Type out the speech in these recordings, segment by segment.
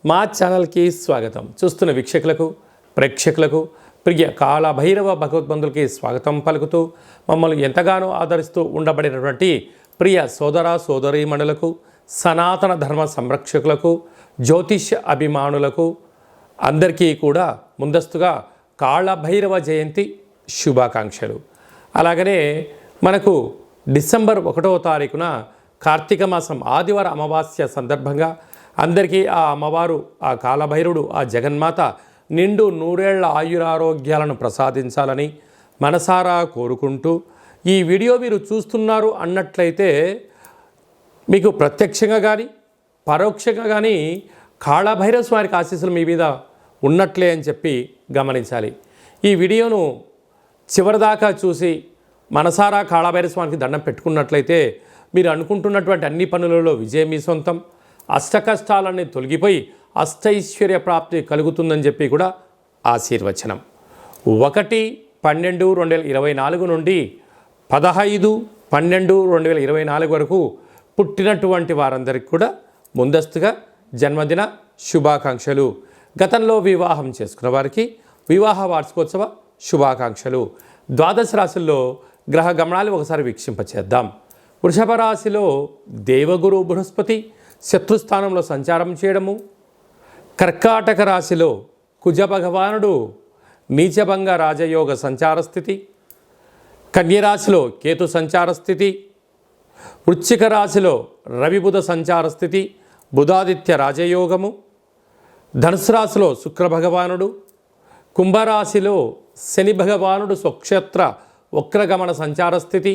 మా ఛానల్కి స్వాగతం. చూస్తున్న వీక్షకులకు ప్రేక్షకులకు ప్రియ కాళభైరవ భగవద్బంధులకి స్వాగతం పలుకుతూ మమ్మల్ని ఎంతగానో ఆదరిస్తూ ఉండబడినటువంటి ప్రియ సోదర సోదరీమణులకు, సనాతన ధర్మ సంరక్షకులకు, జ్యోతిష్య అభిమానులకు అందరికీ కూడా ముందస్తుగా కాళభైరవ జయంతి శుభాకాంక్షలు. అలాగనే మనకు డిసెంబర్ 1వ తారీఖున కార్తీక మాసం ఆదివారం అమావాస్య సందర్భంగా అందరికీ ఆ అమ్మవారు, ఆ కాళభైరవుడు, ఆ జగన్మాత నిండు నూరేళ్ల ఆయురారోగ్యాలను ప్రసాదించాలని మనసారా కోరుకుంటూ, ఈ వీడియో మీరు చూస్తున్నారు అన్నట్లయితే మీకు ప్రత్యక్షంగా కానీ పరోక్షంగా కానీ కాళభైరవ స్వామికి ఆశీస్సులు మీ మీద ఉన్నట్లే అని చెప్పి గమనించాలి. ఈ వీడియోను చివరిదాకా చూసి మనసారా కాళభైరవ స్వామికి దండం పెట్టుకున్నట్లయితే మీరు అనుకుంటున్నటువంటి అన్ని పనులలో విజయం మీ సొంతం, అష్టకష్టాలన్నీ తొలగిపోయి అష్టైశ్వర్య ప్రాప్తి కలుగుతుందని చెప్పి కూడా ఆశీర్వచనం. 1/12/2024 నుండి 15/12/2024 వరకు పుట్టినటువంటి వారందరికీ కూడా ముందస్తుగా జన్మదిన శుభాకాంక్షలు. గతంలో వివాహం చేసుకున్న వారికి వివాహ వార్షికోత్సవ శుభాకాంక్షలు. ద్వాదశ రాశుల్లో గ్రహ గమనాలు ఒకసారి వీక్షింపచేద్దాం. వృషభ రాశిలో దేవగురు బృహస్పతి శత్రుస్థానంలో సంచారం చేయడము, కర్కాటక రాశిలో కుజ భగవానుడు నీచభంగ రాజయోగ సంచార స్థితి, కన్యరాశిలో కేతు సంచార స్థితి, వృశ్చిక రాశిలో రవి బుధ సంచార స్థితి, బుధాదిత్య రాజయోగము, ధనుసు రాశిలో శుక్ర భగవానుడు, కుంభరాశిలో శని భగవానుడు స్వక్షేత్ర వక్రగమన సంచార స్థితి,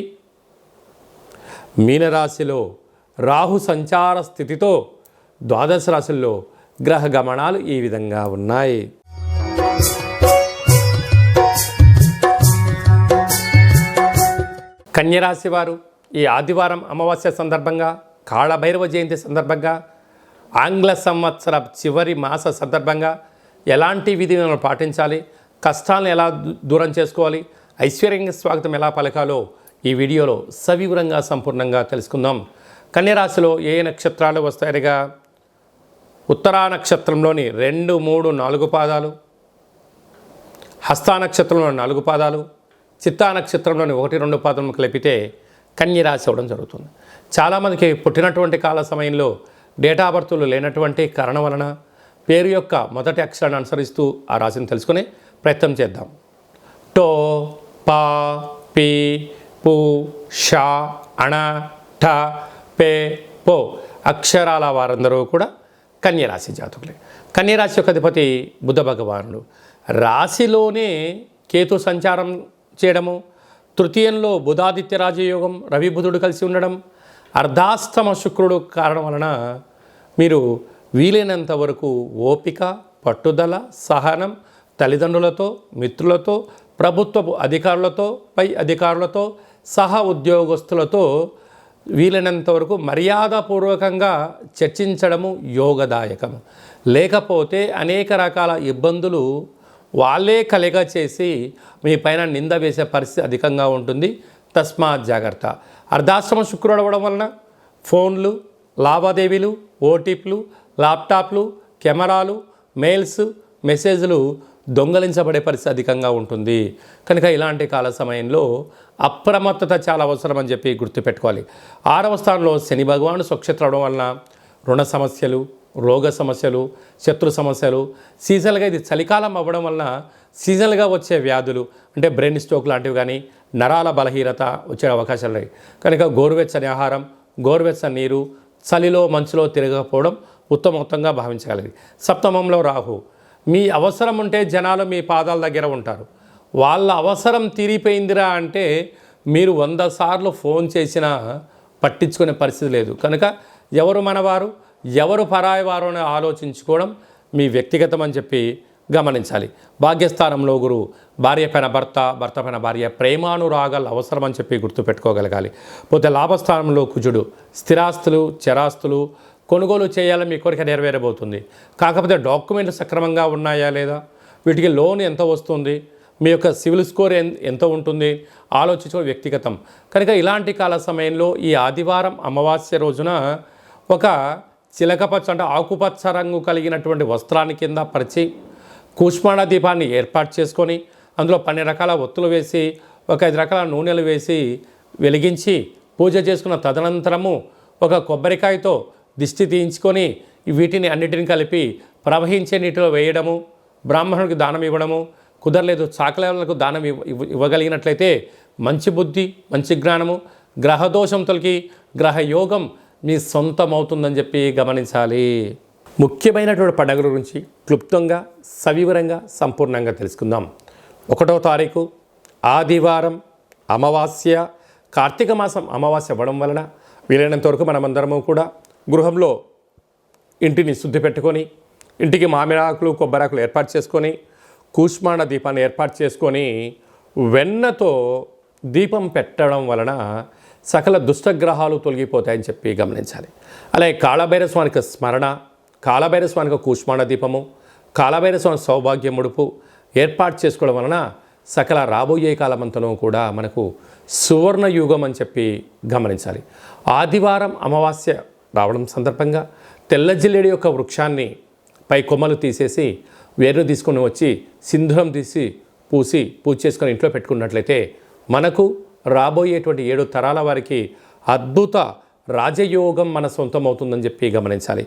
మీనరాశిలో రాహు సంచార స్థితితో ద్వాదశ రాశుల్లో గ్రహ గమనాలు ఈ విధంగా ఉన్నాయి. కన్యరాశి వారు ఈ ఆదివారం అమావాస్య సందర్భంగా, కాళభైరవ జయంతి సందర్భంగా, ఆంగ్ల సంవత్సర చివరి మాస సందర్భంగా ఎలాంటి విధులను పాటించాలి, కష్టాలను ఎలా దూరం చేసుకోవాలి, ఐశ్వర్యంగా స్వాగతం ఎలా పలకాలో ఈ వీడియోలో సవివరంగా సంపూర్ణంగా తెలుసుకుందాం. కన్యరాశిలో ఏ నక్షత్రాలు వస్తాయనగా ఉత్తరా నక్షత్రంలోని 2, 3, 4 పాదాలు, హస్తా నక్షత్రంలోని 4 పాదాలు, చిత్తా నక్షత్రంలోని 1, 2 పాదములు కలిపితే కన్యరాశి అవ్వడం జరుగుతుంది. చాలామందికి పుట్టినటువంటి కాల సమయంలో డేటా బర్తులు లేనటువంటి కారణం వలన పేరు యొక్క మొదటి అక్షరాన్ని అనుసరిస్తూ ఆ రాశిని తెలుసుకునే ప్రయత్నం చేద్దాం. టో, పా, పి, పు, షా, అణ, ఠ, పే, పో అక్షరాల వారందరూ కూడా కన్యరాశి జాతకులే. కన్యరాశి యొక్క అధిపతి బుధ భగవానుడు. రాశిలోనే కేతు సంచారం చేయడము, తృతీయంలో బుధాదిత్య రాజయోగం, రవి బుధుడు కలిసి ఉండడం, అర్ధాష్టమ శుక్రుడు కారణం వలన మీరు వీలైనంత వరకు ఓపిక, పట్టుదల, సహనం, తల్లిదండ్రులతో, మిత్రులతో, ప్రభుత్వపు అధికారులతో, పై అధికారులతో, సహ ఉద్యోగస్తులతో వీలైనంత వరకు మర్యాదపూర్వకంగా చర్చించడము యోగదాయకం. లేకపోతే అనేక రకాల ఇబ్బందులు వాళ్ళే కలగ చేసి మీ పైన నింద వేసే పరిస్థితి అధికంగా ఉంటుంది. తస్మాత్ జాగ్రత్త. అర్ధాశ్రమ శుక్రుడు అవ్వడం వలన ఫోన్లు, లావాదేవీలు, ఓటీపీలు, ల్యాప్టాప్లు, కెమెరాలు, మెయిల్స్, మెసేజ్లు దొంగలించబడే పరిస్థితి అధికంగా ఉంటుంది. కనుక ఇలాంటి కాల సమయంలో అప్రమత్తత చాలా అవసరం అని చెప్పి గుర్తుపెట్టుకోవాలి. 6వ స్థానంలో శని భగవానుడు స్వక్షేత్రం అవడం వలన రుణ సమస్యలు, రోగ సమస్యలు, శత్రు సమస్యలు, సీజనల్గా ఇది చలికాలం అవ్వడం వలన సీజనల్గా వచ్చే వ్యాధులు అంటే బ్రెయిన్ స్ట్రోక్ లాంటివి కానీ, నరాల బలహీనత వచ్చే అవకాశాలు ఉన్నాయి. కనుక గోరువెచ్చని ఆహారం, గోరువెచ్చని నీరు, చలిలో మంచులో తిరగకపోవడం ఉత్తమోత్తంగా భావించగలిగి. సప్తమంలో రాహు. మీ అవసరం ఉంటే జనాలు మీ పాదాల దగ్గర ఉంటారు. వాళ్ళ అవసరం తీరిపోయిందిరా అంటే మీరు 100 సార్లు ఫోన్ చేసినా పట్టించుకునే పరిస్థితి లేదు. కనుక ఎవరు మనవారు, ఎవరు పరాయి వారు అని ఆలోచించుకోవడం మీ వ్యక్తిగతం అని చెప్పి గమనించాలి. భాగ్యస్థానంలో గురువు. భార్య పైన భర్త, భర్త పైన భార్య, ప్రేమానురాగాలు అవసరం అని చెప్పి గుర్తుపెట్టుకోగలగాలి. పోతే లాభస్థానంలో కుజుడు. స్థిరాస్తులు, చరాస్తులు కొనుగోలు చేయాలని మీ కోరిక నెరవేరబోతుంది. కాకపోతే డాక్యుమెంట్లు సక్రమంగా ఉన్నాయా లేదా, వీటికి లోన్ ఎంత వస్తుంది, మీ యొక్క సివిల్ స్కోర్ ఎంత ఉంటుంది ఆలోచించడం వ్యక్తిగతం. కనుక ఇలాంటి కాల సమయంలో ఈ ఆదివారం అమావాస్య రోజున ఒక చిలకపచ్చ అంటే ఆకుపచ్చ రంగు కలిగినటువంటి వస్త్రాన్ని కింద పరిచి కూష్మాండ దీపాన్ని ఏర్పాటు చేసుకొని అందులో 12 రకాల ఒత్తులు వేసి ఒక 5 రకాల నూనెలు వేసి వెలిగించి పూజ చేసుకున్న తదనంతరము ఒక కొబ్బరికాయతో దిష్టి తీయించుకొని వీటిని అన్నిటిని కలిపి ప్రవహించే నీటిలో వేయడము, బ్రాహ్మణుడికి దానం ఇవ్వడము, కుదరలేదు చాకలేవులకు దానం ఇవ్వగలిగినట్లయితే మంచి బుద్ధి, మంచి జ్ఞానము, గ్రహదోషం తొలగి గ్రహయోగం మీ సొంతమవుతుందని చెప్పి గమనించాలి. ముఖ్యమైనటువంటి పండుగల గురించి క్లుప్తంగా సవివరంగా సంపూర్ణంగా తెలుసుకుందాం. 1వ తారీఖు ఆదివారం అమావాస్య, కార్తీక మాసం అమావాస్య అవ్వడం వలన వీలైనంత వరకు మనమందరము కూడా గృహంలో ఇంటిని శుద్ధి పెట్టుకొని ఇంటికి మామిడాకులు కొబ్బరాకులు ఏర్పాటు చేసుకొని కూష్మాండ దీపాన్ని ఏర్పాటు చేసుకొని వెన్నతో దీపం పెట్టడం వలన సకల దుష్టగ్రహాలు తొలగిపోతాయని చెప్పి గమనించాలి. అలాగే కాళభైరవ స్వామికి స్మరణ, కాళభైరవ స్వామికి కూష్మాండ దీపము, కాళభైరవ స్వామి సౌభాగ్య ముడుపు ఏర్పాటు చేసుకోవడం వలన సకల రాబోయే కాలమంతను కూడా మనకు సువర్ణ యుగం అని చెప్పి గమనించాలి. ఆదివారం అమావాస్య రావడం సందర్భంగా తెల్ల జిల్లేడు యొక్క వృక్షాన్ని పై కొమ్మలు తీసేసి వేర్లు తీసుకొని వచ్చి సింధూరం తీసి పూజ చేసుకొని ఇంట్లో పెట్టుకున్నట్లయితే మనకు రాబోయేటువంటి 7 తరాల వారికి అద్భుత రాజయోగం మన సొంతం అవుతుందని చెప్పి గమనించాలి.